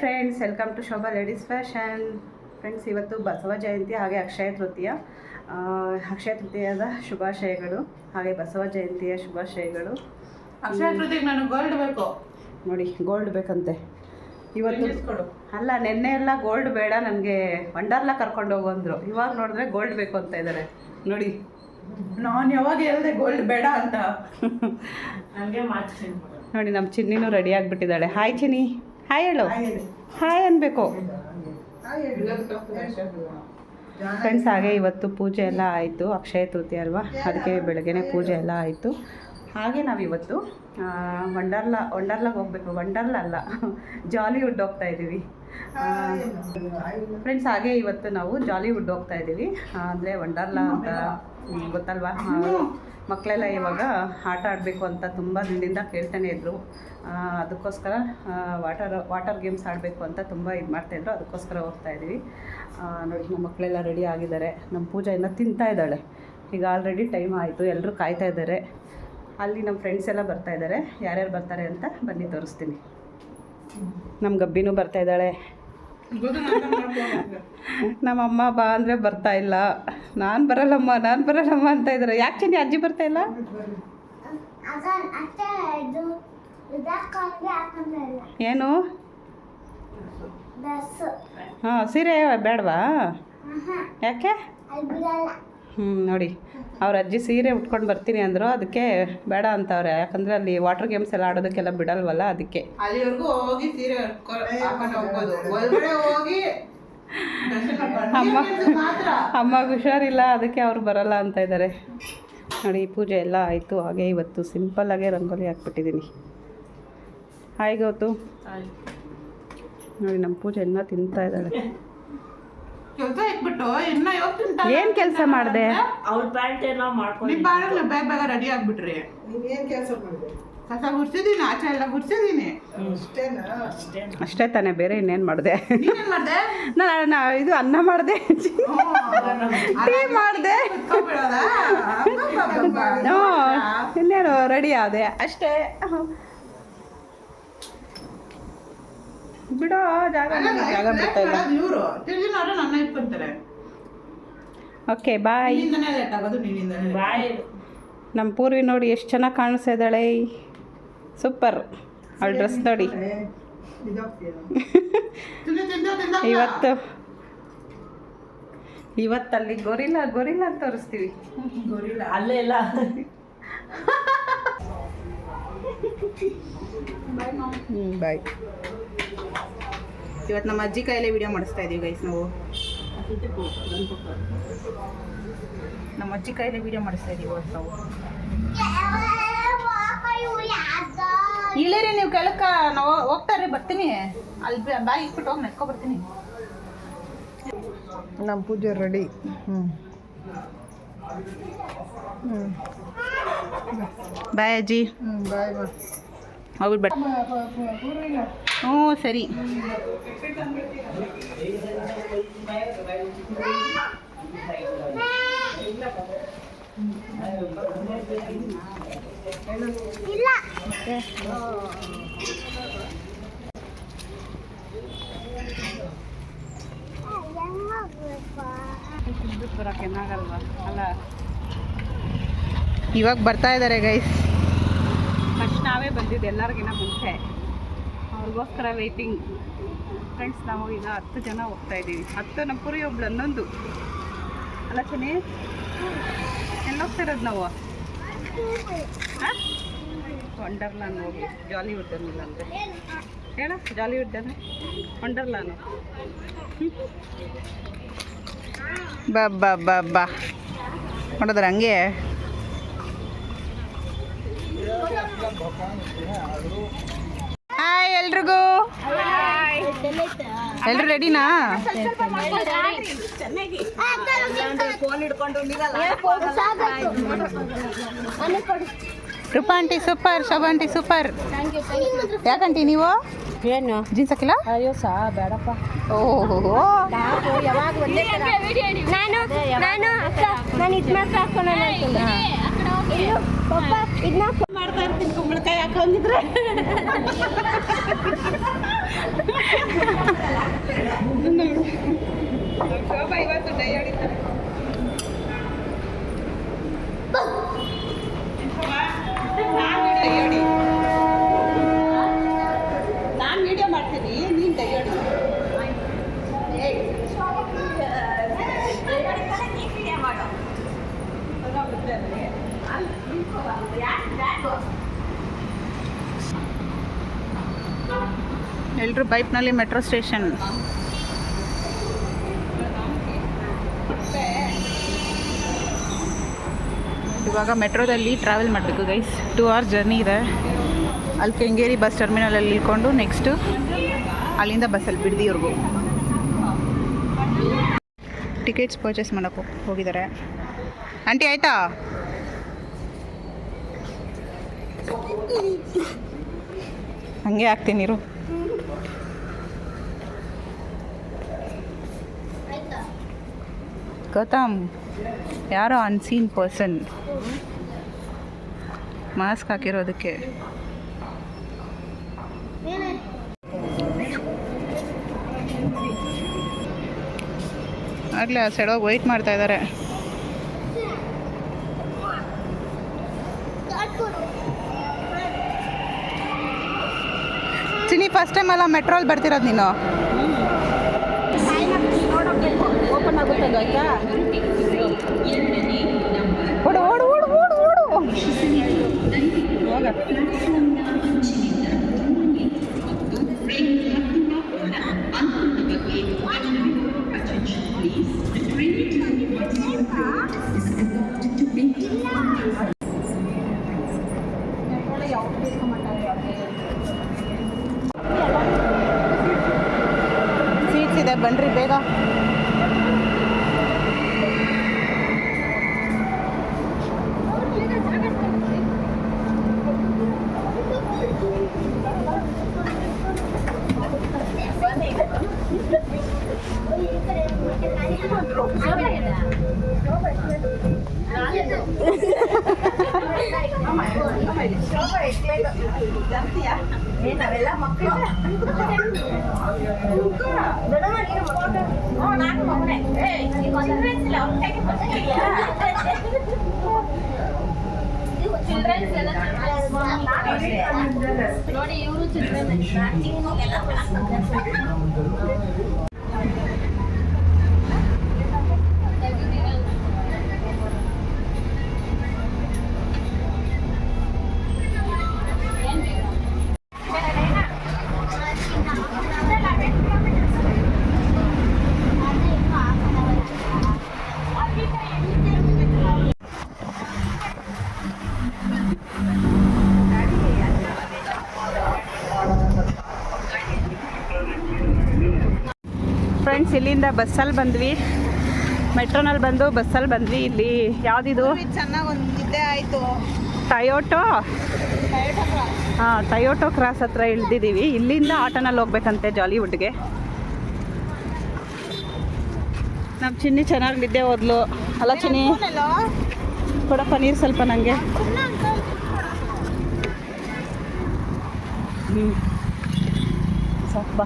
Friends, welcome to Shobha ladies fashion. Friends, ಇವತ್ತು ಬಸವ ಜಯಂತಿ ಹಾಗೆ ಅಕ್ಷಯ ತೃತೀಯದ ಶುಭಾಶಯಗಳು, ಹಾಗೆ ಬಸವ ಜಯಂತಿಯ ಶುಭಾಶಯಗಳು. ಅಕ್ಷಯ ತೃತೀಯ ನಾನು ಗೋಲ್ಡ್ ಬೇಕು ನೋಡಿ, ಗೋಲ್ಡ್ ಬೇಕಂತೆ ಇವತ್ತು. ಅಲ್ಲ, ನೆನ್ನೆ ಎಲ್ಲ ಗೋಲ್ಡ್ ಬೇಡ ನನಗೆ ವಂಡರ್ಲಾ ಕರ್ಕೊಂಡು ಹೋಗಂದ್ರು. ಇವಾಗ ನೋಡಿದ್ರೆ ಗೋಲ್ಡ್ ಬೇಕು ಅಂತ ಇದ್ದಾರೆ ನೋಡಿ. ನಾನು ಯಾವಾಗ ಹೇಳಿದೆ ಗೋಲ್ಡ್ ಬೇಡ ಅಂತ. ನೋಡಿ, ನಮ್ಮ ಚಿನ್ನಿನೂ ರೆಡಿ ಆಗಿಬಿಟ್ಟಿದ್ದಾಳೆ. ಹಾಯ್ ಚಿನ್ನಿ, ಹಾಯ್ ಹೇಳು. ಹಾಯ್ ಅನ್ಬೇಕು ಫ್ರೆಂಡ್ಸ್. ಹಾಗೆ ಇವತ್ತು ಪೂಜೆ ಎಲ್ಲ ಆಯಿತು, ಅಕ್ಷಯ ತೃತೀಯ ಅಲ್ವಾ, ಅದಕ್ಕೆ ಬೆಳಗ್ಗೆನೇ ಪೂಜೆ ಎಲ್ಲ ಆಯಿತು. ಹಾಗೆ ನಾವಿವತ್ತು ವಂಡರ್ಲಾಗೆ ಹೋಗಬೇಕು. ವಂಡರ್ಲಾ ಅಲ್ಲ, ಜಾಲಿವುಡ್ ಹೋಗ್ತಾ ಇದ್ದೀವಿ ಫ್ರೆಂಡ್ಸ್. ಹಾಗೆ ಇವತ್ತು ನಾವು ಜಾಲಿವುಡ್ ಹೋಗ್ತಾ ಇದ್ದೀವಿ, ಅಂದರೆ ವಂಡರ್ಲಾ ಅಂತ ಗೊತ್ತಲ್ವಾ. ಮಕ್ಕಳೆಲ್ಲ ಇವಾಗ ಆಟ ಆಡಬೇಕು ಅಂತ ತುಂಬ ದಿನದಿಂದ ಕೇಳ್ತಾನೆ ಇದ್ದರು. ಅದಕ್ಕೋಸ್ಕರ ವಾಟರ್ ಗೇಮ್ಸ್ ಆಡಬೇಕು ಅಂತ ತುಂಬ ಇದು ಮಾಡ್ತಾಯಿದ್ರು. ಅದಕ್ಕೋಸ್ಕರ ಹೋಗ್ತಾ ಇದ್ದೀವಿ. ನೋಡಿ, ನಮ್ಮ ಮಕ್ಕಳೆಲ್ಲ ರೆಡಿ ಆಗಿದ್ದಾರೆ. ನಮ್ಮ ಪೂಜೆ ಇನ್ನೂ ತಿಂತಾ ಇದ್ದಾಳೆ. ಈಗ ಆಲ್ರೆಡಿ ಟೈಮ್ ಆಯಿತು, ಎಲ್ಲರೂ ಕಾಯ್ತಾ ಇದ್ದಾರೆ. ಅಲ್ಲಿ ನಮ್ಮ ಫ್ರೆಂಡ್ಸ್ ಎಲ್ಲ ಬರ್ತಾ ಇದ್ದಾರೆ. ಯಾರ್ಯಾರು ಬರ್ತಾರೆ ಅಂತ ಬನ್ನಿ ತೋರಿಸ್ತೀನಿ. ನಮ್ಮ ಗಬ್ಬಿನೂ ಬರ್ತಾ ಇದ್ದಾಳೆ. ನಮ್ಮಮ್ಮ ಬಾ ಅಂದರೆ ಬರ್ತಾ ಇಲ್ಲ. ನಾನು ಬರಲ್ಲಮ್ಮ ಅಂತ ಇದ್ದಾರೆ. ಯಾಕೆ ಚಿನ್ನಿ ಅಜ್ಜಿ ಬರ್ತಾ ಇಲ್ಲ? ಏನು? ಹಾಂ, ಸೀರೆ ಬೇಡವಾ? ಯಾಕೆ? ನೋಡಿ, ಅವ್ರ ಅಜ್ಜಿ ಸೀರೆ ಉಟ್ಕೊಂಡು ಬರ್ತೀನಿ ಅಂದರು, ಅದಕ್ಕೆ ಬೇಡ ಅಂತವ್ರೆ. ಯಾಕಂದರೆ ಅಲ್ಲಿ ವಾಟರ್ ಗೇಮ್ಸ್ ಎಲ್ಲ ಆಡೋದಕ್ಕೆಲ್ಲ ಬಿಡಲ್ವಲ್ಲ, ಅದಕ್ಕೆ. ಅಲ್ಲಿವರೆಗೂ ಹೋಗಿ ಸೀರೆ ಹೋಗಿ ಅಮ್ಮಗೆ ಹುಷಾರಿಲ್ಲ, ಅದಕ್ಕೆ ಅವ್ರು ಬರಲ್ಲ ಅಂತ ಇದ್ದಾರೆ. ನೋಡಿ, ಪೂಜೆ ಎಲ್ಲ ಆಯಿತು. ಹಾಗೆ ಇವತ್ತು ಸಿಂಪಲ್ಲಾಗೆ ರಂಗೋಲಿ ಹಾಕ್ಬಿಟ್ಟಿದ್ದೀನಿ. ಹಾಯ್ ಗೌತು. ನೋಡಿ, ನಮ್ಮ ಪೂಜೆ ಎಲ್ಲ ತಿಂತಾ ಇದ್ದಾಳೆ. ಕೆಲಸ ಇಟ್ಬಿಟ್ಟು ಇನ್ನ ಏನು ಕೆಲಸ ಮಾಡಿದೆ? ಅವ್ರ ಪ್ಯಾಂಟ್ ಏನೋ ಮಾಡ್ಕೊಂಡು ನಿಮ್ಮ ಬಾಳಲ್ಲಿ ಬೇಗ ರೆಡಿ ಆಗ್ಬಿಟ್ರಿ. ಏನು ಕೆಲಸ ಮಾಡಿದೆ? ಕಸ ಗುಡ್ಸಿದ್ದೀನಿ, ಆಚೆ ಎಲ್ಲ ಗುಡ್ಸಿದ್ದೀನಿ. ಅಷ್ಟೇ ತಾನೇ, ಬೇರೆ ಇನ್ನೇನು ಮಾಡಿದೆ? ನೀನೇನು ಮಾಡಿದೆ? ನಾನು ಇದು ಅನ್ನ ಮಾಡಿದೆ, ಟೀ ಮಾಡಿದೆ, ಇನ್ನೇನು ರೆಡಿ ಆದೆ ಅಷ್ಟೇ. ಬಿಡೋ, ಜಾಗ ಬಿಡ್ತಾ ಇಲ್ಲ. ಇವರು ತಿರ್ಗಿನವ್ರೆ ನನ್ನ ಇಟ್ಕೊಂತಾರೆ. ಓಕೆ, ಬಾಯ್. ನಿನ್ನಿಂದನೇ ಲೇಟ್ ಆಗೋದು, ನಿನ್ನಿಂದನೇ. ಬಾಯ್. ನಮ್ಮ ಪೂರ್ವಿ ನೋಡಿ ಎಷ್ಟು ಚೆನ್ನಾಗಿ ಕಾಣಿಸ್ತಾ ಇದ್ದಾಳೆ. ಸೂಪರ್. ಅವಳ ಡ್ರೆಸ್ ನೋಡಿ. ಇವತ್ತಲ್ಲಿ ಗೊರಿಲ್ಲ ಅಂತ ತೋರಿಸ್ತೀವಿ. ಗೊರಿಲ್ಲ ಅಲ್ಲೇ ಇಲ್ಲ. ಬಾಯ್. ಇವತ್ತು ನಮ್ಮ ಅಜ್ಜಿ ಕೈಯಲ್ಲೇ ವಿಡಿಯೋ ಮಾಡಿಸ್ತಾ ಇದೀವಿ ಗೈಸ್. ನಾವು ನಮ್ಮ ಅಜ್ಜಿ ಕೈಯಲ್ಲೇ ವಿಡಿಯೋ ಮಾಡಿಸ್ತಾ ಇದೀವಿ ಇವತ್ತು ನಾವು. ಇಳಿರಿ ನೀವು ಕೆಳಕ, ನಾವು ಹೋಗ್ತಾರ್ರಿ, ಬರ್ತೀನಿ. ಅಲ್ಲಿ ಬಾಯಿ ಇಟ್ಬಿಟ್ಟು ಹೋಗಿ ನೆಟ್ಕೊ ಬರ್ತೀನಿ. ನಮ್ಮ ಪೂಜೆ ರೆಡಿ. ಬಾಯ್ ಅಜ್ಜಿ. ಬಾಯ್ ಬಾ. ಹೌದು ಬಟ್ ಹ್ಞೂ ಸರಿ. ಬರೋಕ್ಕೆನಾಗಲ್ವಾ ಅಲ್ಲ. ಇವಾಗ ಬರ್ತಾ ಇದ್ದಾರೆ ಗೈಸ್. ಫಸ್ಟ್ ನಾವೇ ಬಂದಿದ್ದು ಎಲ್ಲರಿಗಿನ್ನ ಮುಂಚೆ, ಅವ್ರಿಗೋಸ್ಕರ ವೆಯ್ಟಿಂಗ್. ಫ್ರೆಂಡ್ಸ್, ನಾವು ಈಗ 10 ಜನ ಹೋಗ್ತಾ ಇದ್ದೀವಿ. 10 ನಮ್ಮ ಪುರಿ ಒಬ್ಳು 11 ಅಲ್ಲ ಚೆನ್ನಿ. ಎಲ್ಲಿ ಹೋಗ್ತಾ ಇರೋದು ನಾವು? ವಂಡರ್ಲಾನ್ ಹೋಗಿ, ಜಾಲಿವುಡ್ ಅನ್ನಿಲ್ಲ ಅಂದರೆ ಹೇಳ. ಜಾಲಿವುಡ್ ಅಂದರೆ ವಂಡರ್ಲಾನು. ಬಾ ನೋಡಿದ್ರೆ ಹಂಗೆ. ಹಾಯ್ ಎಲ್ರಿಗೂ. ಎಲ್ರು ರೆಡಿನಾ? Rupa aunty super, Shobha aunty super. ಯಾಕಂಟಿ ನೀವು ಏನು ಜೀನ್ಸ್ ಹಾಕಿಲ್ಲ? ಅಯ್ಯೋ ಬೇಡಪ್ಪ. ಓಹೋ, ಯಾವಾಗ ಒಂದೇ ನಾನು ಇದು ಮಾತ್ರ ಹಾಕೊಂಡು ಮಾಡ್ತಾ ಇರ್ತೀನಿ ಕುಂಬಳಕಾಯಿ ಹಾಕೊಂಡಿದ್ರೆ. ಶೋಭಾ ಇವತ್ತು ಡೈ ಹೊಡಿತಾರೆ. ನಾನು ವಿಡಿಯೋ ಮಾಡ್ತೀನಿ, ನೀನು ಡೈ ಹೊಡಿ. ಎಲ್ಲರೂ ಬೈಕ್ನಲ್ಲಿ ಮೆಟ್ರೋ ಸ್ಟೇಷನ್. ಇವಾಗ ಮೆಟ್ರೋದಲ್ಲಿ ಟ್ರಾವೆಲ್ ಮಾಡಬೇಕು ಗೈಸ್. 2 hours ಜರ್ನಿ ಇದೆ. ಅಲ್ಲಿ ಕೆಂಗೇರಿ ಬಸ್ ಟರ್ಮಿನಲಲ್ಲಿ ಇಳ್ಕೊಂಡು ನೆಕ್ಸ್ಟು ಅಲ್ಲಿಂದ ಬಸ್ಸಲ್ಲಿ ಬಿಡ್ದಿವ್ರಿಗೂ ಟಿಕೆಟ್ಸ್ ಪರ್ಚೇಸ್ ಮಾಡೋಕ್ಕೆ ಹೋಗಿದ್ದಾರೆ. ಆಂಟಿ ಆಯಿತಾ? ಹಂಗೆ ಹಾಕ್ತೀನಿ ಇರು. ಗೌತಮ್ ಯಾರೋ ಅನ್ಸೀನ್ ಪರ್ಸನ್ ಮಾಸ್ಕ್ ಹಾಕಿರೋದಕ್ಕೆ. ಆಗಲೇ ಆ ಸೈಡೋಗಿ ವೆಯ್ಟ್ ಮಾಡ್ತಾ ಇದ್ದಾರೆ. ಚಿನಿ ಫಸ್ಟ್ ಟೈಮ್ ಅಲ್ಲ ಮೆಟ್ರೋಲ್ಲಿ ಬರ್ತಿರೋದು ನೀನು? ಓಪನ್ ಆಗುತ್ತದು ಆಯ್ತಾ? ಓಡು ಓಡು ಓಡು ಓಡು ಓಡು ಹೋಗ. ಸೀಟ್ಸ್ ಇದೆ, ಬನ್ರಿ ಬೇಗ. ನೋಡಿ ಇವರು ಚಿಲ್ಡ್ರನ್ ಫ್ರೆಂಡ್ಸ್, ಇಲ್ಲಿಂದ ಬಸ್ಸಲ್ಲಿ ಬಂದ್ವಿ, ಮೆಟ್ರೋನಲ್ಲಿ ಬಂದು ಬಸ್ಸಲ್ಲಿ ಬಂದ್ವಿ. ಇಲ್ಲಿ ಯಾವುದಿದು ಚೆನ್ನಾಗಿ ಒಂದು ನಿದ್ದೆ ಆಯಿತು. ಟಯೋಟೋ ಟಯೋಟೋ ಕ್ರಾಸ್ ಹತ್ರ ಇಳ್ದಿದ್ದೀವಿ. ಇಲ್ಲಿಂದ ಆಟೋನಲ್ಲಿ ಹೋಗ್ಬೇಕಂತೆ ಜಾಲಿವುಡ್ಗೆ. ನಮ್ಮ ಚಿನ್ನಿ ಚೆನ್ನಾಗಿ ನಿದ್ದೆ ಹೋದ್ಲು ಅಲ್ಲ ಚಿನ್ನಿ? ಕೊಡಪ್ಪ ನೀರು ಸ್ವಲ್ಪ ನನಗೆ. ಸ್ವಲ್ಪ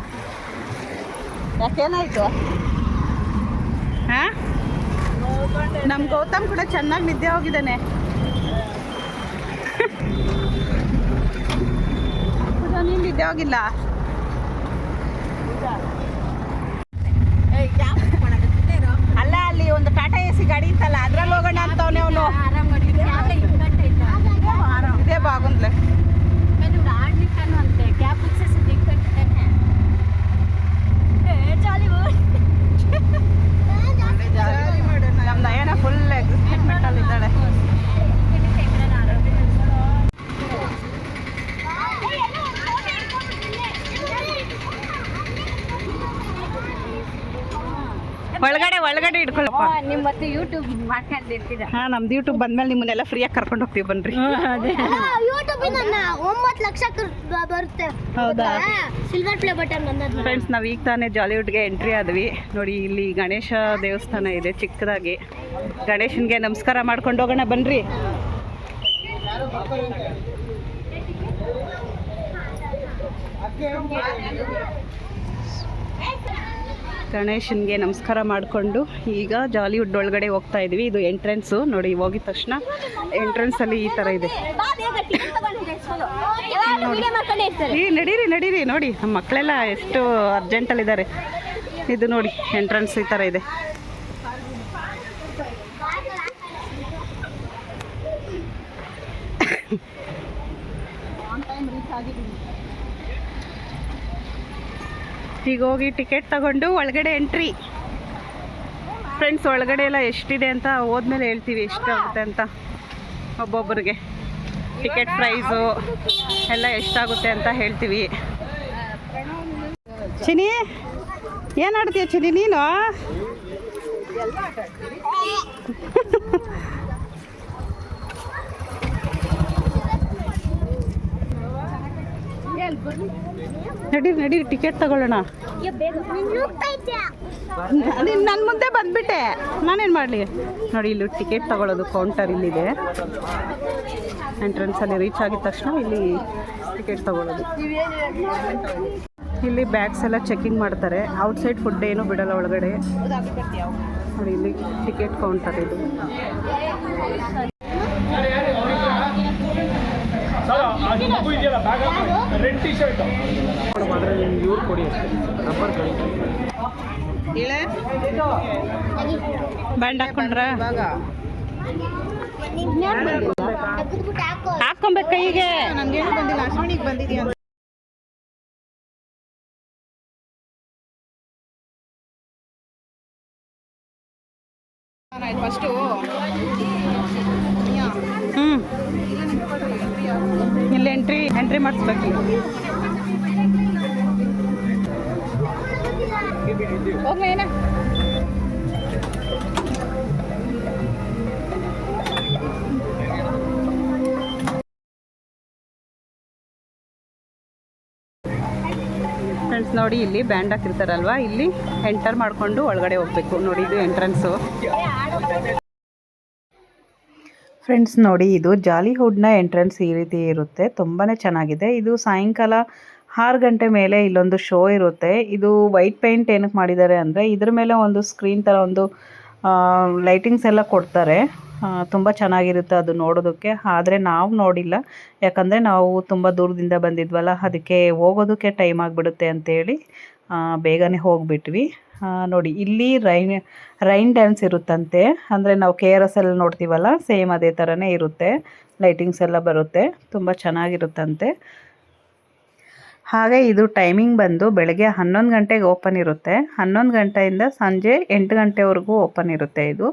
ಯಾಕೇನಾಯಿತು? ಹಾಂ, ನಮ್ಮ ಗೌತಮ್ ಕೂಡ ಚೆನ್ನಾಗಿ ನಿದ್ದೆ ಹೋಗಿದ್ದಾನೆ. ನೀನು ನಿದ್ದೆ ಹೋಗಿಲ್ಲ? ಅಲ್ಲ, ಅಲ್ಲಿ ಒಂದು ಟಾಟಾ ಎಸಿ ಗಾಡಿ ಇತ್ತಲ್ಲ, ಅದ್ರಲ್ಲಿ ಹೋಗೋಣ ಅಂತವನೇ ಅವನು. ಇದೇ ಬಾಗುಂದ್ಲೆ ನಮ್ಮ ನಯನ ಫುಲ್ ಎಕ್ಸೈಟ್ಮೆಂಟ್ ಅಲ್ಲಿ ಇದ್ದಾಳೆ. ಒಳಗಡೆ ಇಟ್ಕೊಳ್ಳಪ್ಪ. ನಿಮ್ಮ ಮತ್ತೆ ಯೂಟ್ಯೂಬ್ ಮಾಡ್ಕೊಂಡಿರ್ತೀರ? ಹಾಂ, ನಮ್ದು ಯೂಟ್ಯೂಬ್ ಬಂದ್ಮೇಲೆ ನಿಮ್ಮನ್ನೆಲ್ಲ ಫ್ರೀಯಾಗಿ ಕರ್ಕೊಂಡು ಹೋಗ್ತೀವಿ, ಬನ್ರಿ. ಯೂಟ್ಯೂಬ್ 9 ಲಕ್ಷ ಬರುತ್ತೆ. ಹೌದಾ? ಸಿಲ್ವರ್ ಪ್ಲೇ ಬಟನ್ ಬಂದದ್ದು. ಫ್ರೆಂಡ್ಸ್, ನಾವು ಈಗ ತಾನೇ ಜಾಲಿವುಡ್ಗೆ ಎಂಟ್ರಿ ಆದ್ವಿ. ನೋಡಿ, ಇಲ್ಲಿ ಗಣೇಶ ದೇವಸ್ಥಾನ ಇದೆ ಚಿಕ್ಕದಾಗಿ. ಗಣೇಶನ್ಗೆ ನಮಸ್ಕಾರ ಮಾಡ್ಕೊಂಡು ಹೋಗೋಣ, ಬನ್ರಿ. ಗಣೇಶನಿಗೆ ನಮಸ್ಕಾರ ಮಾಡಿಕೊಂಡು ಈಗ ಜಾಲಿವುಡ್ ಒಳಗಡೆ ಹೋಗ್ತಾ ಇದ್ದೀವಿ. ಇದು ಎಂಟ್ರೆನ್ಸು ನೋಡಿ. ಹೋಗಿದ ತಕ್ಷಣ ಎಂಟ್ರೆನ್ಸಲ್ಲಿ ಈ ಥರ ಇದೆ. ನಡೀರಿ ನಡೀರಿ ನೋಡಿ, ನಮ್ಮ ಮಕ್ಕಳೆಲ್ಲ ಎಷ್ಟು ಅರ್ಜೆಂಟಲ್ಲಿದ್ದಾರೆ. ಇದು ನೋಡಿ ಎಂಟ್ರೆನ್ಸ್ ಈ ಥರ ಇದೆ. ಈಗ ಹೋಗಿ ಟಿಕೆಟ್ ತಗೊಂಡು ಒಳಗಡೆ ಎಂಟ್ರಿ. ಫ್ರೆಂಡ್ಸ್, ಒಳಗಡೆ ಎಲ್ಲ ಎಷ್ಟಿದೆ ಅಂತ ಹೋದ್ಮೇಲೆ ಹೇಳ್ತೀವಿ ಎಷ್ಟಾಗುತ್ತೆ ಅಂತ. ಒಬ್ಬೊಬ್ಬರಿಗೆ ಟಿಕೆಟ್ ಪ್ರೈಸು ಎಲ್ಲ ಎಷ್ಟಾಗುತ್ತೆ ಅಂತ ಹೇಳ್ತೀವಿ. ಚಿನಿ ಏನು ಆಡ್ತೀಯ ಚಿನಿ ನೀನು? ನಡೀರಿ ಟಿಕೆಟ್ ತಗೊಳ್ಳೋಣ. ನನ್ನ ಮುಂದೆ ಬಂದ್ಬಿಟ್ಟೆ, ನಾನೇನು ಮಾಡಲಿ. ನೋಡಿ ಇಲ್ಲಿ ಟಿಕೆಟ್ ತಗೊಳ್ಳೋದು ಕೌಂಟರ್ ಇಲ್ಲಿದೆ. ಎಂಟ್ರೆನ್ಸಲ್ಲಿ ರೀಚ್ ಆಗಿದ ತಕ್ಷಣ ಇಲ್ಲಿ ಟಿಕೆಟ್ ತಗೊಳ್ಳೋದು. ಇಲ್ಲಿ ಬ್ಯಾಗ್ಸ್ ಎಲ್ಲ ಚೆಕಿಂಗ್ ಮಾಡ್ತಾರೆ. ಔಟ್ಸೈಡ್ ಫುಡ್ ಏನೂ ಬಿಡಲ್ಲ ಒಳಗಡೆ. ನೋಡಿ ಇಲ್ಲಿ ಟಿಕೆಟ್ ಕೌಂಟರ್ ಇದು. ಬ್ಯಾಂಡ್ ಹಾಕೊಂಡ್ರ ಹಾಕೊಬೇಕು ಕೈಗೆ. ನನಗೇನು ಬಂದಿಲ್ಲ, ಅಶ್ವಿನಿಗೆ ಬಂದಿದೆಯಾ ಅಂತ. ಫಸ್ಟು ಇಲ್ಲಿ ಎಂಟ್ರಿ ಮಾಡಿಸ್ಬೇಕು. ಹೋಗ್ಲ ಏನ ಫ್ರೆಂಡ್ಸ್ ನೋಡಿ, ಇಲ್ಲಿ ಬ್ಯಾಂಡ್ ಹಾಕಿರ್ತಾರಲ್ವ, ಇಲ್ಲಿ ಎಂಟರ್ ಮಾಡಿಕೊಂಡು ಒಳಗಡೆ ಹೋಗ್ಬೇಕು. ನೋಡಿ ಇದು ಎಂಟ್ರೆನ್ಸು. ಫ್ರೆಂಡ್ಸ್ ನೋಡಿ, ಇದು ಜಾಲಿವುಡ್ನ ಎಂಟ್ರೆನ್ಸ್ ಈ ರೀತಿ ಇರುತ್ತೆ. ತುಂಬಾ ಚೆನ್ನಾಗಿದೆ. ಇದು ಸಾಯಂಕಾಲ 6 ಗಂಟೆ ಮೇಲೆ ಇಲ್ಲೊಂದು ಶೋ ಇರುತ್ತೆ. ಇದು ವೈಟ್ ಪೇಂಟ್ ಏನಕ್ಕೆ ಮಾಡಿದ್ದಾರೆ ಅಂದರೆ ಇದ್ರ ಮೇಲೆ ಒಂದು ಸ್ಕ್ರೀನ್ ಥರ ಒಂದು ಲೈಟಿಂಗ್ಸ್ ಎಲ್ಲ ಕೊಡ್ತಾರೆ. ತುಂಬ ಚೆನ್ನಾಗಿರುತ್ತೆ ಅದು ನೋಡೋದಕ್ಕೆ. ಆದರೆ ನಾವು ನೋಡಿಲ್ಲ, ಯಾಕಂದರೆ ನಾವು ತುಂಬ ದೂರದಿಂದ ಬಂದಿದ್ವಲ್ಲ, ಅದಕ್ಕೆ ಹೋಗೋದಕ್ಕೆ ಟೈಮ್ ಆಗಿಬಿಡುತ್ತೆ ಅಂತೇಳಿ ಬೇಗನೆ ಹೋಗಿಬಿಟ್ವಿ. ನೋಡಿ ಇಲ್ಲಿ ರೈನ್ ಡ್ಯಾನ್ಸ್ ಇರುತ್ತಂತೆ. ಅಂದರೆ ನಾವು KRS ಎಲ್ಲ ನೋಡ್ತೀವಲ್ಲ, ಸೇಮ್ ಅದೇ ಥರನೇ ಇರುತ್ತೆ. ಲೈಟಿಂಗ್ಸ್ ಎಲ್ಲ ಬರುತ್ತೆ, ತುಂಬ ಚೆನ್ನಾಗಿರುತ್ತಂತೆ. ಹಾಗೆ ಇದು ಟೈಮಿಂಗ್ ಬಂದು ಬೆಳಗ್ಗೆ 11 ಗಂಟೆಗೆ ಓಪನ್ ಇರುತ್ತೆ. 11 ಗಂಟೆಯಿಂದ ಸಂಜೆ 8 ಗಂಟೆವರೆಗೂ ಓಪನ್ ಇರುತ್ತೆ ಇದು.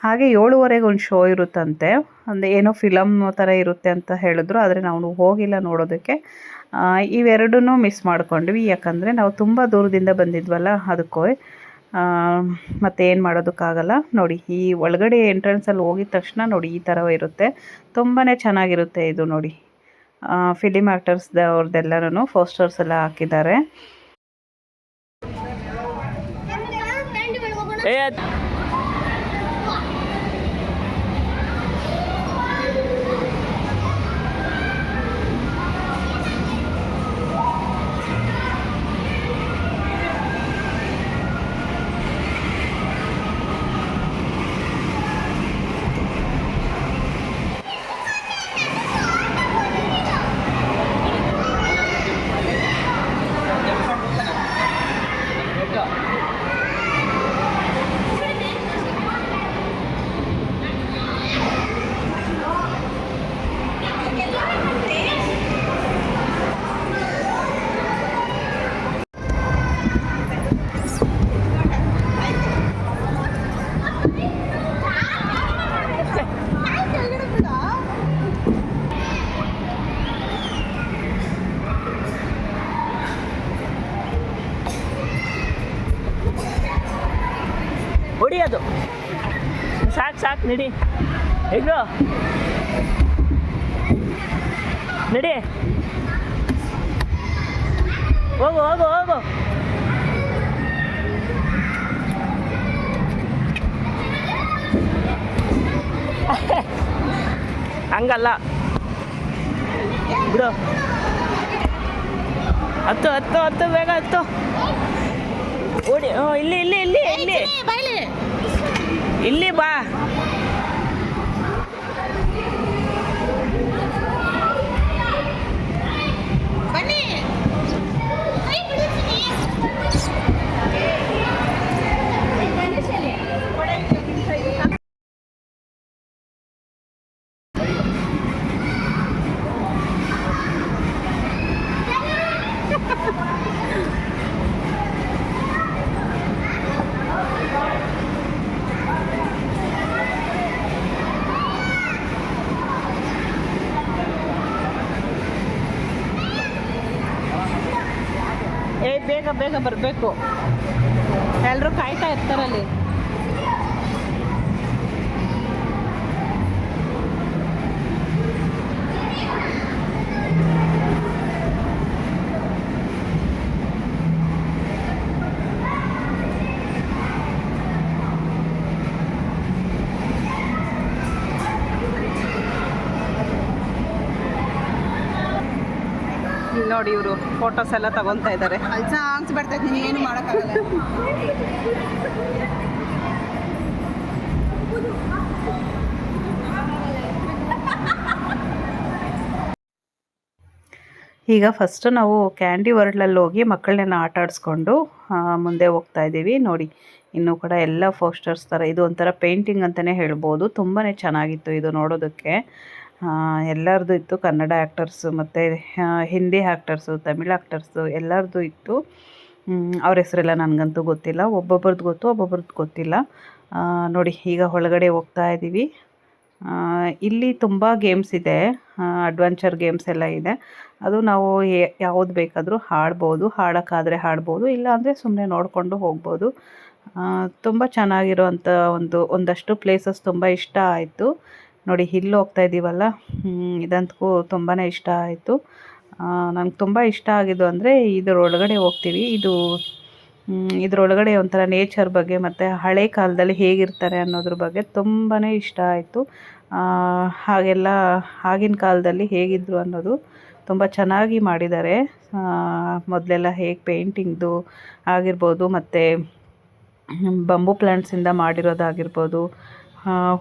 ಹಾಗೆ 7:15 ಒಂದು ಶೋ ಇರುತ್ತಂತೆ. ಅಂದರೆ ಏನೋ ಫಿಲಮ್ ಥರ ಇರುತ್ತೆ ಅಂತ ಹೇಳಿದ್ರು, ಆದರೆ ನಾವು ಹೋಗಿಲ್ಲ ನೋಡೋದಕ್ಕೆ. ಇವೆರಡನ್ನೂ ಮಿಸ್ ಮಾಡ್ಕೊಂಡ್ವಿ, ಯಾಕಂದರೆ ನಾವು ತುಂಬ ದೂರದಿಂದ ಬಂದಿದ್ವಲ್ಲ ಅದಕ್ಕೆ. ಮತ್ತು ಏನು ಮಾಡೋದಕ್ಕಾಗಲ್ಲ. ನೋಡಿ ಈ ಒಳಗಡೆ ಎಂಟ್ರೆನ್ಸಲ್ಲಿ ಹೋಗಿದ ತಕ್ಷಣ ನೋಡಿ ಈ ಥರ ಇರುತ್ತೆ. ತುಂಬಾ ಚೆನ್ನಾಗಿರುತ್ತೆ ಇದು. ನೋಡಿ ಫಿಲಿಮ್ ಆ್ಯಕ್ಟರ್ಸ್ದವ್ರದ್ದೆಲ್ಲರೂ ಪೋಸ್ಟರ್ಸ್ ಎಲ್ಲ ಹಾಕಿದ್ದಾರೆ. ಹೊಡಿಯೋದು ಸಾಕು ನಡಿ. ಹೇಗೋ ನಡಿ, ಹೋಗು ಹೋಗು ಹೋಗು. ಹಂಗಲ್ಲ ಬಿಡು. ಹತ್ತು ಬೇಗ ಹತ್ತು. ಓಡಿ ಇಲ್ಲಿ ಇಲ್ಲಿ ಇಲ್ಲಿ ಇಲ್ಲಿ ಇಲ್ಲಿ ಬಾ. ಬೇಗ ಬೇಗ ಬರಬೇಕು, ಎಲ್ಲರೂ ಕಾಯ್ತಾ ಇರ್ತಾರಲ್ಲಿ. ನೋಡಿ ಇವರು ಫೋಟೋಸ್ ಎಲ್ಲ ತಗೊತಾ ಇದ್ದಾರೆ. ಅಲ್ಲಿ ಸಾಂಗ್ಸ್ ಬರ್ತಾ ಇದ್ದೀನಿ, ಏನು ಮಾಡೋಕ್ಕಾಗಲ್ಲ. ಈಗ ಫಸ್ಟು ನಾವು ಕ್ಯಾಂಡಿ ವರ್ಲ್ಡಲ್ಲಿ ಹೋಗಿ ಮಕ್ಕಳನ್ನೆಲ್ಲ ಆಟ ಆಡಿಸ್ಕೊಂಡು ಮುಂದೆ ಹೋಗ್ತಾ ಇದ್ದೀವಿ. ನೋಡಿ ಇನ್ನೂ ಕೂಡ ಎಲ್ಲ ಪೋಸ್ಟರ್ಸ್ ಥರ, ಇದು ಒಂಥರ ಪೇಂಟಿಂಗ್ ಅಂತಲೇ ಹೇಳ್ಬೋದು. ತುಂಬಾ ಚೆನ್ನಾಗಿತ್ತು ಇದು ನೋಡೋದಕ್ಕೆ. ಎಲ್ಲರದ್ದು ಇತ್ತು, ಕನ್ನಡ ಆ್ಯಕ್ಟರ್ಸು ಮತ್ತು ಹಿಂದಿ ಆ್ಯಕ್ಟರ್ಸು, ತಮಿಳ್ ಆ್ಯಕ್ಟರ್ಸು ಎಲ್ಲರದ್ದು ಇತ್ತು. ಅವ್ರ ಹೆಸರೆಲ್ಲ ನನಗಂತೂ ಗೊತ್ತಿಲ್ಲ, ಒಬ್ಬೊಬ್ರದ್ದು ಗೊತ್ತು, ಒಬ್ಬೊಬ್ರದ್ದು ಗೊತ್ತಿಲ್ಲ. ನೋಡಿ ಈಗ ಒಳಗಡೆ ಹೋಗ್ತಾ ಇದ್ದೀವಿ. ಇಲ್ಲಿ ತುಂಬ ಗೇಮ್ಸ್ ಇದೆ, ಅಡ್ವೆಂಚರ್ ಗೇಮ್ಸ್ ಎಲ್ಲ ಇದೆ. ಅದು ನಾವು ಯಾವುದು ಬೇಕಾದರೂ ಆಡ್ಬೋದು, ಆಡೋಕ್ಕಾದರೆ ಆಡ್ಬೋದು, ಇಲ್ಲ ಅಂದರೆ ಸುಮ್ಮನೆ ನೋಡಿಕೊಂಡು ಹೋಗ್ಬೋದು. ತುಂಬ ಚೆನ್ನಾಗಿರೋವಂಥ ಒಂದಷ್ಟು ಪ್ಲೇಸಸ್ ತುಂಬ ಇಷ್ಟ ಆಯಿತು. ನೋಡಿ ಇಲ್ಲಿ ಹೋಗ್ತಾ ಇದ್ದೀವಲ್ಲ, ಇದಂತೂ ತುಂಬಾ ಇಷ್ಟ ಆಯಿತು. ನಂಗೆ ತುಂಬ ಇಷ್ಟ ಆಗಿದ್ದು ಅಂದರೆ ಇದರೊಳಗಡೆ ಹೋಗ್ತೀವಿ. ಇದರೊಳಗಡೆ ಒಂಥರ ನೇಚರ್ ಬಗ್ಗೆ ಮತ್ತು ಹಳೆ ಕಾಲದಲ್ಲಿ ಹೇಗಿರ್ತಾರೆ ಅನ್ನೋದ್ರ ಬಗ್ಗೆ ತುಂಬಾ ಇಷ್ಟ ಆಯಿತು. ಹಾಗೆಲ್ಲ ಆಗಿನ ಕಾಲದಲ್ಲಿ ಹೇಗಿದ್ದರು ಅನ್ನೋದು ತುಂಬ ಚೆನ್ನಾಗಿ ಮಾಡಿದ್ದಾರೆ. ಮೊದಲೆಲ್ಲ ಹೇಗೆ ಪೇಂಟಿಂಗ್ದು ಆಗಿರ್ಬೋದು, ಮತ್ತು ಬಂಬೂ ಪ್ಲ್ಯಾಂಟ್ಸಿಂದ ಮಾಡಿರೋದಾಗಿರ್ಬೋದು,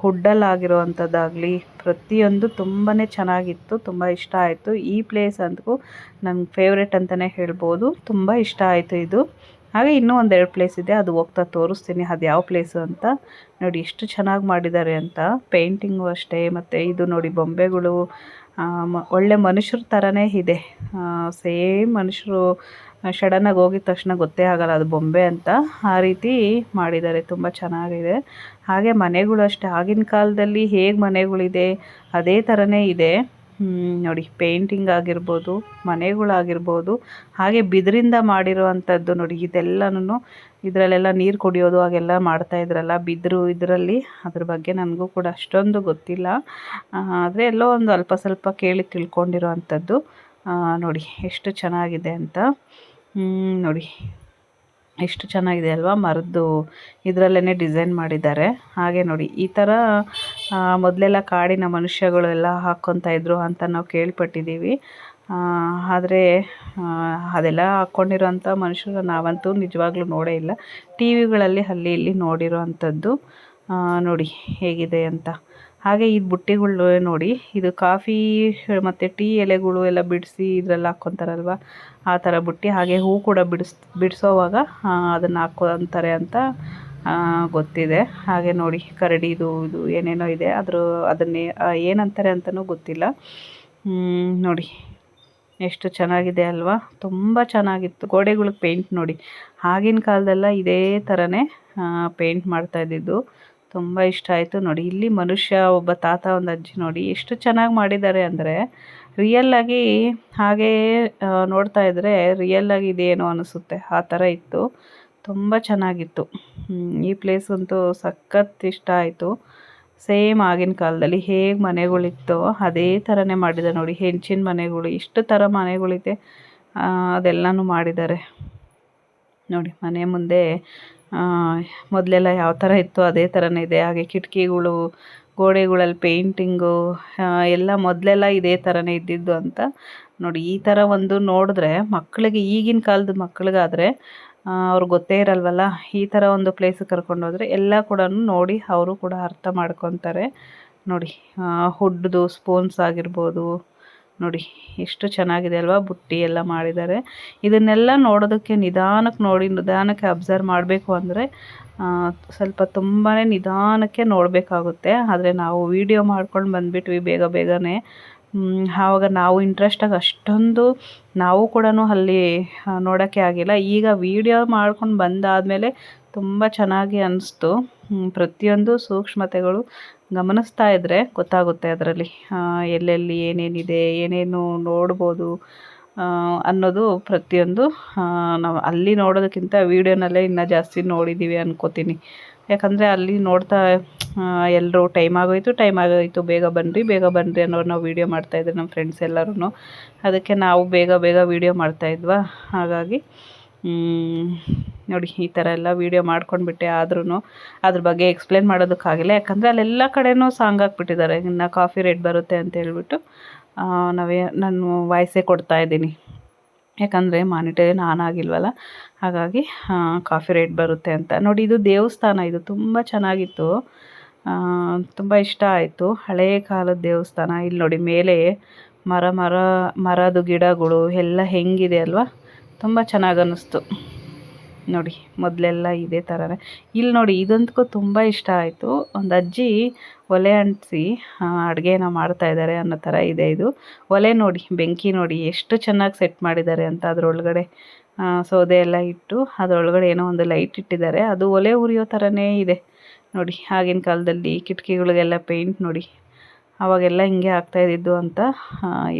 ಹುಡ್ಡಲ್ಲಾಗಿರೋವಂಥದ್ದಾಗಲಿ ಪ್ರತಿಯೊಂದು ತುಂಬಾ ಚೆನ್ನಾಗಿತ್ತು, ತುಂಬ ಇಷ್ಟ ಆಯಿತು. ಈ ಪ್ಲೇಸ್ ಅಂತೂ ನನ್ನ ಫೇವ್ರೆಟ್ ಅಂತಲೇ ಹೇಳ್ಬೋದು, ತುಂಬ ಇಷ್ಟ ಆಯಿತು ಇದು. ಹಾಗೆ ಇನ್ನೂ ಒಂದೆರಡು ಪ್ಲೇಸ್ ಇದೆ, ಅದು ಹೋಗ್ತಾ ತೋರಿಸ್ತೀನಿ ಅದು ಯಾವ ಪ್ಲೇಸು ಅಂತ. ನೋಡಿ ಎಷ್ಟು ಚೆನ್ನಾಗಿ ಮಾಡಿದ್ದಾರೆ ಅಂತ, ಪೇಂಟಿಂಗು ಅಷ್ಟೇ. ಮತ್ತು ಇದು ನೋಡಿ ಬೊಂಬೆಗಳು ಒಳ್ಳೆ ಮನುಷ್ಯರ ಥರನೇ ಇದೆ, ಸೇಮ್ ಮನುಷ್ಯರು. ಸಡನ್ನಾಗಿ ಹೋಗಿದ ತಕ್ಷಣ ಗೊತ್ತೇ ಆಗಲ್ಲ ಅದು ಬೊಂಬೆ ಅಂತ, ಆ ರೀತಿ ಮಾಡಿದ್ದಾರೆ, ತುಂಬ ಚೆನ್ನಾಗಿದೆ. ಹಾಗೆ ಮನೆಗಳು ಅಷ್ಟೇ, ಆಗಿನ ಕಾಲದಲ್ಲಿ ಹೇಗೆ ಮನೆಗಳಿದೆ ಅದೇ ಥರನೇ ಇದೆ. ನೋಡಿ ಪೇಂಟಿಂಗ್ ಆಗಿರ್ಬೋದು, ಮನೆಗಳಾಗಿರ್ಬೋದು, ಹಾಗೆ ಬಿದಿರಿಂದ ಮಾಡಿರೋವಂಥದ್ದು ನೋಡಿ. ಇದೆಲ್ಲನೂ ಇದರಲ್ಲೆಲ್ಲ ನೀರು ಕುಡಿಯೋದು ಹಾಗೆಲ್ಲ ಮಾಡ್ತಾಯಿದ್ರಲ್ಲ ಬಿದಿರು ಇದರಲ್ಲಿ, ಅದ್ರ ಬಗ್ಗೆ ನನಗೂ ಕೂಡ ಅಷ್ಟೊಂದು ಗೊತ್ತಿಲ್ಲ, ಆದರೆ ಎಲ್ಲೋ ಒಂದು ಅಲ್ಪ ಸ್ವಲ್ಪ ಕೇಳಿ ತಿಳ್ಕೊಂಡಿರೋ ಅಂಥದ್ದು. ನೋಡಿ ಎಷ್ಟು ಚೆನ್ನಾಗಿದೆ ಅಂತ. ನೋಡಿ ಎಷ್ಟು ಚೆನ್ನಾಗಿದೆ ಅಲ್ವಾ, ಮರದ್ದು ಇದರಲ್ಲೇ ಡಿಸೈನ್ ಮಾಡಿದ್ದಾರೆ. ಹಾಗೆ ನೋಡಿ ಈ ಥರ ಮೊದಲೆಲ್ಲ ಕಾಡಿನ ಮನುಷ್ಯಗಳೆಲ್ಲ ಹಾಕ್ಕೊತಾ ಇದ್ರು ಅಂತ ನಾವು ಕೇಳ್ಪಟ್ಟಿದ್ದೀವಿ. ಆದರೆ ಅದೆಲ್ಲ ಹಾಕ್ಕೊಂಡಿರೋಂಥ ಮನುಷ್ಯರು ನಾವಂತೂ ನಿಜವಾಗ್ಲೂ ನೋಡೇ ಇಲ್ಲ, ಟಿ ವಿಗಳಲ್ಲಿ ಅಲ್ಲಿ ಇಲ್ಲಿ ನೋಡಿರೋ ಅಂಥದ್ದು. ನೋಡಿ ಹೇಗಿದೆ ಅಂತ. ಹಾಗೆ ಈ ಬುಟ್ಟಿಗಳು ನೋಡಿ, ಇದು ಕಾಫಿ ಮತ್ತು ಟೀ ಎಲೆಗಳು ಎಲ್ಲ ಬಿಡಿಸಿ ಇದರಲ್ಲಿ ಹಾಕ್ಕೊತಾರಲ್ವ, ಆ ಥರ ಬುಟ್ಟಿ. ಹಾಗೆ ಹೂ ಕೂಡ ಬಿಡಿಸೋವಾಗ ಅದನ್ನು ಹಾಕ್ಕೊತಾರೆ ಅಂತ ಗೊತ್ತಿದೆ. ಹಾಗೆ ನೋಡಿ ಕರಡಿದು ಇದು ಏನೇನೋ ಇದೆ, ಅದನ್ನೇ ಏನಂತಾರೆ ಅಂತಲೂ ಗೊತ್ತಿಲ್ಲ. ನೋಡಿ ಎಷ್ಟು ಚೆನ್ನಾಗಿದೆ ಅಲ್ವಾ, ತುಂಬ ಚೆನ್ನಾಗಿತ್ತು. ಗೋಡೆಗಳಿಗೆ ಪೇಂಟ್ ನೋಡಿ, ಆಗಿನ ಕಾಲದೆಲ್ಲ ಇದೇ ಥರನೇ ಪೇಂಟ್ ಮಾಡ್ತಾಯಿದ್ದಿದ್ದು, ತುಂಬ ಇಷ್ಟ ಆಯಿತು. ನೋಡಿ ಇಲ್ಲಿ ಮನುಷ್ಯ, ಒಬ್ಬ ತಾತ, ಒಂದು ಅಜ್ಜಿ, ನೋಡಿ ಎಷ್ಟು ಚೆನ್ನಾಗಿ ಮಾಡಿದ್ದಾರೆ ಅಂದರೆ ರಿಯಲ್ಲಾಗಿ ಹಾಗೇ ನೋಡ್ತಾ ಇದ್ದರೆ ರಿಯಲ್ಲಾಗಿ ಇದೇನೋ ಅನಿಸುತ್ತೆ, ಆ ಥರ ಇತ್ತು, ತುಂಬ ಚೆನ್ನಾಗಿತ್ತು. ಈ ಪ್ಲೇಸ್ ಅಂತೂ ಸಖತ್ ಇಷ್ಟ ಆಯಿತು. ಸೇಮ್ ಆಗಿನ ಕಾಲದಲ್ಲಿ ಹೇಗೆ ಮನೆಗಳಿತ್ತೋ ಅದೇ ಥರನೇ ಮಾಡಿದ್ದಾರೆ ನೋಡಿ. ಹೆಂಚಿನ ಮನೆಗಳು, ಎಷ್ಟು ಥರ ಮನೆಗಳಿದೆ ಅದೆಲ್ಲನೂ ಮಾಡಿದ್ದಾರೆ ನೋಡಿ. ಮನೆ ಮುಂದೆ ಮೊದಲೆಲ್ಲ ಯಾವ ಥರ ಇತ್ತು ಅದೇ ಥರನೇ ಇದೆ. ಹಾಗೆ ಕಿಟಕಿಗಳು, ಗೋಡೆಗಳಲ್ಲಿ ಪೇಂಟಿಂಗು ಎಲ್ಲ ಮೊದಲೆಲ್ಲ ಇದೇ ಥರನೇ ಇದ್ದಿದ್ದು ಅಂತ ನೋಡಿ. ಈ ಥರ ಒಂದು ನೋಡಿದ್ರೆ ಮಕ್ಕಳಿಗೆ, ಈಗಿನ ಕಾಲದ ಮಕ್ಕಳಿಗಾದರೆ ಅವ್ರಿಗೆ ಗೊತ್ತೇ ಇರಲ್ವಲ್ಲ, ಈ ಥರ ಒಂದು ಪ್ಲೇಸಿಗೆ ಕರ್ಕೊಂಡೋದ್ರೆ ಎಲ್ಲ ಕೂಡ ನೋಡಿ ಅವರು ಕೂಡ ಅರ್ಥ ಮಾಡ್ಕೊತಾರೆ. ನೋಡಿ ಹುಡ್ದು ಸ್ಪೂನ್ಸ್ ಆಗಿರ್ಬೋದು, ನೋಡಿ ಎಷ್ಟು ಚೆನ್ನಾಗಿದೆ ಅಲ್ವಾ, ಬುಟ್ಟಿ ಎಲ್ಲ ಮಾಡಿದ್ದಾರೆ. ಇದನ್ನೆಲ್ಲ ನೋಡೋದಕ್ಕೆ ನಿಧಾನಕ್ಕೆ ಅಬ್ಸರ್ವ್ ಮಾಡಬೇಕು ಅಂದರೆ ಸ್ವಲ್ಪ ತುಂಬಾ ನಿಧಾನಕ್ಕೆ ನೋಡಬೇಕಾಗುತ್ತೆ. ಆದರೆ ನಾವು ವಿಡಿಯೋ ಮಾಡ್ಕೊಂಡು ಬಂದುಬಿಟ್ವಿ ಬೇಗನೆ. ಆವಾಗ ನಾವು ಇಂಟ್ರೆಸ್ಟಾಗಿ ಅಷ್ಟೊಂದು ನಾವು ಕೂಡ ಅಲ್ಲಿ ನೋಡೋಕ್ಕೆ ಆಗಿಲ್ಲ. ಈಗ ವಿಡಿಯೋ ಮಾಡ್ಕೊಂಡು ಬಂದಾದಮೇಲೆ ತುಂಬ ಚೆನ್ನಾಗಿ ಅನ್ನಿಸ್ತು. ಪ್ರತಿಯೊಂದು ಸೂಕ್ಷ್ಮತೆಗಳು ಗಮನಿಸ್ತಾ ಇದ್ದರೆ ಗೊತ್ತಾಗುತ್ತೆ ಅದರಲ್ಲಿ ಎಲ್ಲೆಲ್ಲಿ ಏನೇನಿದೆ, ಏನೇನು ನೋಡ್ಬೋದು ಅನ್ನೋದು ಪ್ರತಿಯೊಂದು ನಾವು ಅಲ್ಲಿ ನೋಡೋದಕ್ಕಿಂತ ವೀಡಿಯೋನಲ್ಲೇ ಇನ್ನೂ ಜಾಸ್ತಿ ನೋಡಿದ್ದೀವಿ ಅನ್ಕೋತೀನಿ. ಯಾಕಂದರೆ ಅಲ್ಲಿ ನೋಡ್ತಾ ಎಲ್ಲರೂ ಟೈಮ್ ಆಗೋಯಿತು ಬೇಗ ಬನ್ನಿರಿ ಅನ್ನೋರು ನಾವು ವೀಡಿಯೋ ಮಾಡ್ತಾಯಿದ್ರು ನಮ್ಮ ಫ್ರೆಂಡ್ಸ್ ಎಲ್ಲರೂ. ಅದಕ್ಕೆ ನಾವು ಬೇಗ ವೀಡಿಯೋ ಮಾಡ್ತಾಯಿದ್ವಾ, ಹಾಗಾಗಿ ನೋಡಿ ಈ ಥರ ಎಲ್ಲ ವೀಡಿಯೋ ಮಾಡ್ಕೊಂಡ್ಬಿಟ್ಟೆ. ಆದ್ರೂ ಅದ್ರ ಬಗ್ಗೆ ಎಕ್ಸ್ಪ್ಲೇನ್ ಮಾಡೋದಕ್ಕಾಗಿಲ್ಲ, ಯಾಕಂದರೆ ಅಲ್ಲೆಲ್ಲ ಕಡೆನೂ ಸಾಂಗ್ ಹಾಕ್ಬಿಟ್ಟಿದ್ದಾರೆ. ಇನ್ನು ಕಾಫಿ ರೇಟ್ ಬರುತ್ತೆ ಅಂತ ಹೇಳ್ಬಿಟ್ಟು ನಾನು ವಾಯ್ಸೇ ಕೊಡ್ತಾಯಿದ್ದೀನಿ, ಯಾಕಂದರೆ ಮಾನಿಟರಿ ಆನ್ ಆಗಿಲ್ವಲ್ಲ, ಹಾಗಾಗಿ ಕಾಫಿ ರೇಟ್ ಬರುತ್ತೆ ಅಂತ. ನೋಡಿ ಇದು ದೇವಸ್ಥಾನ, ಇದು ತುಂಬ ಚೆನ್ನಾಗಿತ್ತು, ತುಂಬ ಇಷ್ಟ ಆಯಿತು. ಹಳೆಯ ಕಾಲದ ದೇವಸ್ಥಾನ. ಇಲ್ಲಿ ನೋಡಿ ಮೇಲೆ ಮರದ ಗಿಡಗಳು ಎಲ್ಲ ಹೆಂಗಿದೆ ಅಲ್ವಾ, ತುಂಬ ಚೆನ್ನಾಗಿ ಅನ್ನಿಸ್ತು. ನೋಡಿ ಮೊದಲೆಲ್ಲ ಇದೇ ಥರನೇ. ಇಲ್ಲಿ ನೋಡಿ ಇದಂತೂ ತುಂಬ ಇಷ್ಟ ಆಯಿತು. ಒಂದು ಅಜ್ಜಿ ಒಲೆ ಅಂಟಿಸಿ ಅಡುಗೆನ ಮಾಡ್ತಾಯಿದ್ದಾರೆ ಅನ್ನೋ ಥರ ಇದೆ ಇದು. ಒಲೆ ನೋಡಿ, ಬೆಂಕಿ ನೋಡಿ ಎಷ್ಟು ಚೆನ್ನಾಗಿ ಸೆಟ್ ಮಾಡಿದ್ದಾರೆ ಅಂತ. ಅದರೊಳಗಡೆ ಸೌದೆ ಎಲ್ಲ ಇಟ್ಟು ಅದರೊಳಗಡೆ ಏನೋ ಒಂದು ಲೈಟ್ ಇಟ್ಟಿದ್ದಾರೆ. ಅದು ಒಲೆ ಉರಿಯೋ ಥರನೇ ಇದೆ ನೋಡಿ. ಆಗಿನ ಕಾಲದಲ್ಲಿ ಕಿಟಕಿಗಳಿಗೆಲ್ಲ ಪೇಂಟ್ ನೋಡಿ, ಅವಾಗೆಲ್ಲ ಹಿಂಗೆ ಆಗ್ತಾಯಿದ್ದು ಅಂತ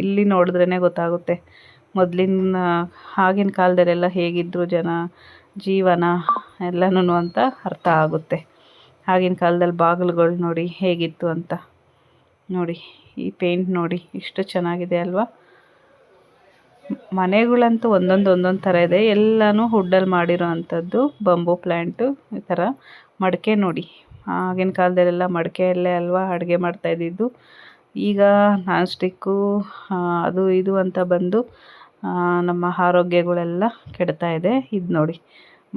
ಇಲ್ಲಿ ನೋಡಿದ್ರೇ ಗೊತ್ತಾಗುತ್ತೆ. ಆಗಿನ ಕಾಲದಲ್ಲೆಲ್ಲ ಹೇಗಿದ್ದರು ಜೀವನ ಎಲ್ಲನೂ ಅಂತ ಅರ್ಥ ಆಗುತ್ತೆ. ಆಗಿನ ಕಾಲದಲ್ಲಿ ಬಾಗಿಲುಗಳು ನೋಡಿ ಹೇಗಿತ್ತು ಅಂತ. ನೋಡಿ ಈ ಪೇಂಟ್ ನೋಡಿ ಎಷ್ಟು ಚೆನ್ನಾಗಿದೆ ಅಲ್ವಾ. ಮನೆಗಳಂತೂ ಒಂದೊಂದು ಥರ ಇದೆ, ಎಲ್ಲನೂ ಹುಡ್ಡಲ್ಲಿ ಮಾಡಿರೋ ಅಂಥದ್ದು. ಬಂಬೂ ಪ್ಲ್ಯಾಂಟು ಈ ಥರ. ಮಡಿಕೆ ನೋಡಿ, ಆಗಿನ ಕಾಲದಲ್ಲೆಲ್ಲ ಮಡಿಕೆಯಲ್ಲೇ ಅಲ್ವಾ ಅಡುಗೆ ಮಾಡ್ತಾಯಿದ್ದಿದ್ದು. ಈಗ ನಾನ್ ಸ್ಟಿಕ್ಕು ಅದು ಇದು ಅಂತ ಬಂದು ನಮ್ಮ ಆರೋಗ್ಯಗಳೆಲ್ಲ ಕೆಡ್ತಾ ಇದೆ. ಇದು ನೋಡಿ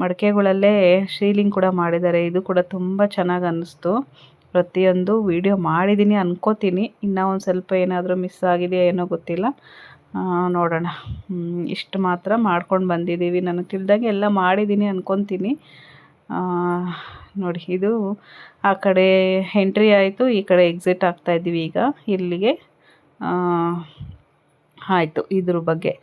ಮಡಿಕೆಗಳಲ್ಲೇ ಶೀಲಿಂಗ್ ಕೂಡ ಮಾಡಿದ್ದಾರೆ. ಇದು ಕೂಡ ತುಂಬ ಚೆನ್ನಾಗಿ ಅನ್ನಿಸ್ತು. ಪ್ರತಿಯೊಂದು ವಿಡಿಯೋ ಮಾಡಿದ್ದೀನಿ ಅನ್ಕೋತೀನಿ. ಇನ್ನೂ ಒಂದು ಸ್ವಲ್ಪ ಏನಾದರೂ ಮಿಸ್ ಆಗಿದೆಯಾ ಏನೋ ಗೊತ್ತಿಲ್ಲ, ನೋಡೋಣ. ಇಷ್ಟು ಮಾತ್ರ ಮಾಡ್ಕೊಂಡು ಬಂದಿದ್ದೀವಿ. ನನಗೆ ತಿಳಿದಾಗೆ ಎಲ್ಲ ಮಾಡಿದ್ದೀನಿ ಅನ್ಕೊತೀನಿ. ನೋಡಿ ಇದು ಆ ಕಡೆ ಎಂಟ್ರಿ ಆಯಿತು, ಈ ಕಡೆ ಎಕ್ಸಿಟ್ ಆಗ್ತಾಯಿದ್ದೀವಿ ಈಗ. ಇಲ್ಲಿಗೆ ಆಯಿತು. ಇದ್ರ ಬಗ್ಗೆ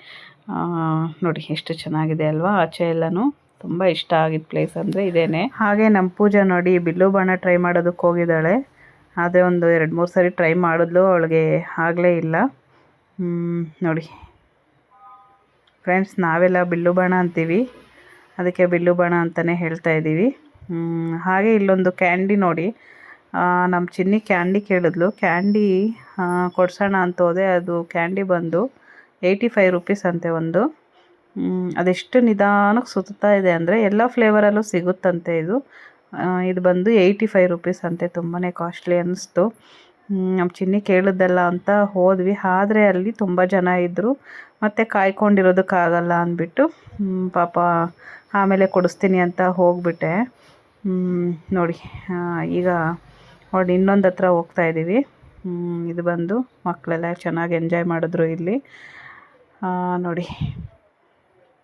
ನೋಡಿ ಎಷ್ಟು ಚೆನ್ನಾಗಿದೆ ಅಲ್ವಾ. ಆಚೆ ಎಲ್ಲನೂ ತುಂಬ ಇಷ್ಟ ಆಗಿದ್ದ ಪ್ಲೇಸ್ ಅಂದರೆ ಇದೇನೆ. ಹಾಗೆ ನಮ್ಮ ಪೂಜಾ ನೋಡಿ ಬಿಲ್ಲು ಬಾಣ ಟ್ರೈ ಮಾಡೋದಕ್ಕೆ ಹೋಗಿದ್ದಾಳೆ. ಆದರೆ ಒಂದು 2-3 ಸರಿ ಟ್ರೈ ಮಾಡಿದ್ಲು, ಅವಳಿಗೆ ಆಗಲೇ ಇಲ್ಲ. ನೋಡಿ ಫ್ರೆಂಡ್ಸ್, ನಾವೆಲ್ಲ ಬಿಲ್ಲು ಬಾಣ ಅಂತೀವಿ, ಅದಕ್ಕೆ ಬಿಲ್ಲು ಬಾಣ ಅಂತಲೇ ಹೇಳ್ತಾ ಇದ್ದೀವಿ. ಹಾಗೆ ಇಲ್ಲೊಂದು ಕ್ಯಾಂಡಿ ನೋಡಿ, ನಮ್ಮ ಚಿನ್ನಿ ಕ್ಯಾಂಡಿ ಕೇಳಿದ್ಲು. ಕ್ಯಾಂಡಿ ಕೊಡ್ಸೋಣ ಅಂತ ಹೋದೆ. ಅದು ಕ್ಯಾಂಡಿ ಬಂದು 85 ರೂಪೀಸ್ ಅಂತೆ ಒಂದು. ಅದೆಷ್ಟು ನಿಧಾನಕ್ಕೆ ಸುತ್ತಾ ಇದೆ ಅಂದರೆ ಎಲ್ಲ ಫ್ಲೇವರಲ್ಲೂ ಸಿಗುತ್ತಂತೆ ಇದು. ಇದು ಬಂದು 85 ರೂಪೀಸ್ ಅಂತೆ. ತುಂಬಾ ಕಾಸ್ಟ್ಲಿ ಅನ್ನಿಸ್ತು. ನಮ್ಮ ಚಿನ್ನಿ ಕೇಳಿದ್ದಲ್ಲ ಅಂತ ಹೋದ್ವಿ. ಆದರೆ ಅಲ್ಲಿ ತುಂಬ ಜನ ಇದ್ದರು, ಮತ್ತು ಕಾಯ್ಕೊಂಡಿರೋದಕ್ಕಾಗಲ್ಲ ಅಂದ್ಬಿಟ್ಟು ಪಾಪ ಆಮೇಲೆ ಕೊಡಿಸ್ತೀನಿ ಅಂತ ಹೋಗ್ಬಿಟ್ಟೆ. ನೋಡಿ ಈಗ ನೋಡಿ ಇನ್ನೊಂದು ಹತ್ರ ಹೋಗ್ತಾಯಿದ್ದೀವಿ. ಇದು ಬಂದು ಮಕ್ಕಳೆಲ್ಲ ಚೆನ್ನಾಗಿ ಎಂಜಾಯ್ ಮಾಡಿದ್ರು ಇಲ್ಲಿ. ನೋಡಿ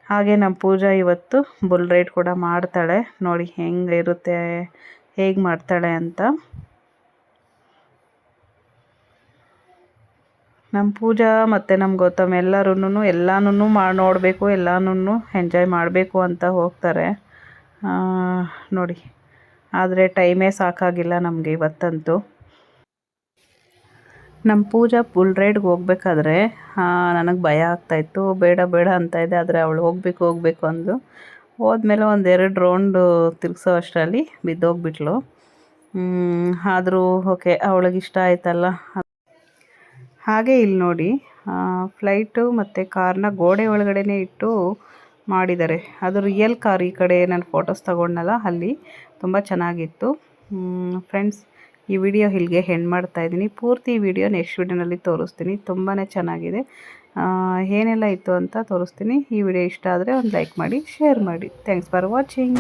ಹಾಗೆ ನಮ್ಮ ಪೂಜಾ ಇವತ್ತು ಬುಲ್ ರೈಡ್ ಕೂಡ ಮಾಡ್ತಾಳೆ. ನೋಡಿ ಹೆಂಗೆ ಇರುತ್ತೆ, ಹೇಗೆ ಮಾಡ್ತಾಳೆ ಅಂತ. ನಮ್ಮ ಪೂಜಾ ಮತ್ತು ನಮ್ಮ ಗೌತಮ್ ಎಲ್ಲನೂ ನೋಡಬೇಕು, ಎಲ್ಲನೂ ಎಂಜಾಯ್ ಮಾಡಬೇಕು ಅಂತ ಹೋಗ್ತಾರೆ. ನೋಡಿ ಆದರೆ ಟೈಮೇ ಸಾಕಾಗಿಲ್ಲ ನಮಗೆ ಇವತ್ತಂತೂ. ನಮ್ಮ ಪೂಜಾ ಬುಲ್ ರೈಡ್ಗೆ ಹೋಗ್ಬೇಕಾದ್ರೆ ನನಗೆ ಭಯ ಆಗ್ತಾಯಿತ್ತು. ಬೇಡ ಅಂತ ಇದೆ, ಆದರೆ ಅವಳು ಹೋಗಬೇಕು ಅಂದು ಹೋದ್ಮೇಲೆ 1-2 ರೌಂಡು ತಿರುಗಿಸೋ ಅಷ್ಟರಲ್ಲಿ ಬಿದ್ದೋಗ್ಬಿಟ್ಲು. ಆದರೂ ಓಕೆ, ಅವಳಿಗೆ ಇಷ್ಟ ಆಯ್ತಲ್ಲ. ಹಾಗೆ ಇಲ್ಲಿ ನೋಡಿ ಫ್ಲೈಟು ಮತ್ತು ಕಾರ್ನ ಗೋಡೆ ಒಳಗಡೆನೇ ಇಟ್ಟು ಮಾಡಿದ್ದಾರೆ. ಅದು ರಿಯಲ್ ಕಾರ್. ಈ ಕಡೆ ನಾನು ಫೋಟೋಸ್ ತಗೊಂಡನಲ್ಲ ಅಲ್ಲಿ ತುಂಬ ಚೆನ್ನಾಗಿತ್ತು. ಫ್ರೆಂಡ್ಸ್, ಈ ವಿಡಿಯೋ ಇಲ್ಲಿಗೆ ಎಂಡ್ ಮಾಡ್ತಾಯಿದ್ದೀನಿ. ಪೂರ್ತಿ ವಿಡಿಯೋ ನೆಕ್ಸ್ಟ್ ವಿಡಿಯೋನಲ್ಲಿ ತೋರಿಸ್ತೀನಿ. ತುಂಬಾ ಚೆನ್ನಾಗಿದೆ. ಏನೆಲ್ಲ ಇತ್ತು ಅಂತ ತೋರಿಸ್ತೀನಿ. ಈ ವಿಡಿಯೋ ಇಷ್ಟ ಆದರೆ ಒಂದು ಲೈಕ್ ಮಾಡಿ, ಶೇರ್ ಮಾಡಿ. Thanks for watching.